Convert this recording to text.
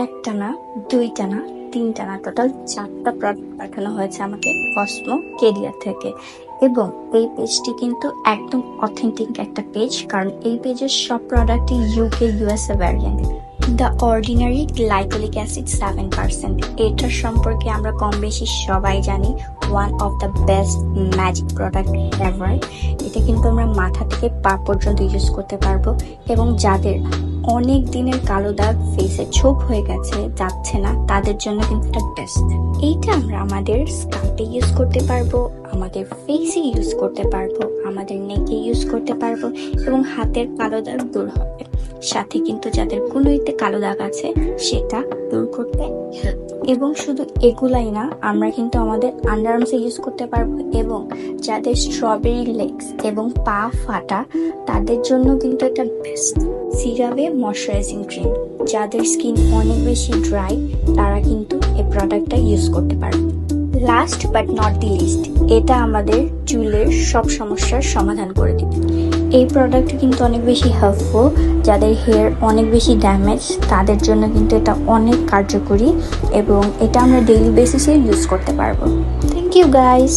একটা না, দুইটা না, তিনটা না, টোটাল 4টা প্রোডাক্ট পাঠানো হয়েছে আমাকে কসমো কেরিয়ার থেকে। এবং এই পেজটি কিন্তু একদম অথেন্টিক একটা পেজ, কারণ এই পেজের সব প্রোডাক্টই UK USA variant. The ordinary glycolic acid 7%, এটার সম্পর্কে আমরা কম বেশি সবাই জানি, one of the best magic product ever. এটা কিন্তু আমরা মাথা থেকে পা পর্যন্ত ইউজ করতে পারবো, এবং যাদের অনেক দিনের কালো দাগ, ফেসে ছোপ হয়ে গেছে, যাচ্ছে না, তাদের জন্য কিন্তু এটা বেস্ট। এইটা আমরা আমাদের স্কাল্পে ইউজ করতে পারবো, আমাদের ফেসে ইউজ করতে পারবো, আমাদের নেকে ইউজ করতে পারবো, এবং হাতের কালো দাগ দূর হবে। সাথে কিন্তু যাদের কনুইতে কালো দাগ আছে সেটা দূর করতে, এবং শুধু এগুলাই না, আমরা কিন্তু আমাদের আন্ডারআর্মসে ইউজ করতে পারবো। এবং যাদের স্ট্রবেরি লেগস এবং পা ফাটা, তাদের জন্য কিন্তু এটা বেস্ট। সিরামে ময়শ্চারাইজিং ক্রিম, যাদের স্কিন অনেক বেশি ড্রাই, তারা কিন্তু এই প্রোডাক্টটা ইউজ করতে পারবে। Last but not the least, এটা আমাদের চুলের সব সমস্যার সমাধান করে দিবে। এই প্রোডাক্ট কিন্তু অনেক বেশি হেল্পফুল, যাদের হেয়ার অনেক বেশি ড্যামেজ, তাদের জন্য কিন্তু এটা অনেক কার্যকরী, এবং এটা আমরা ডেইলি বেসিসে ইউজ করতে পারবো। Thank you guys.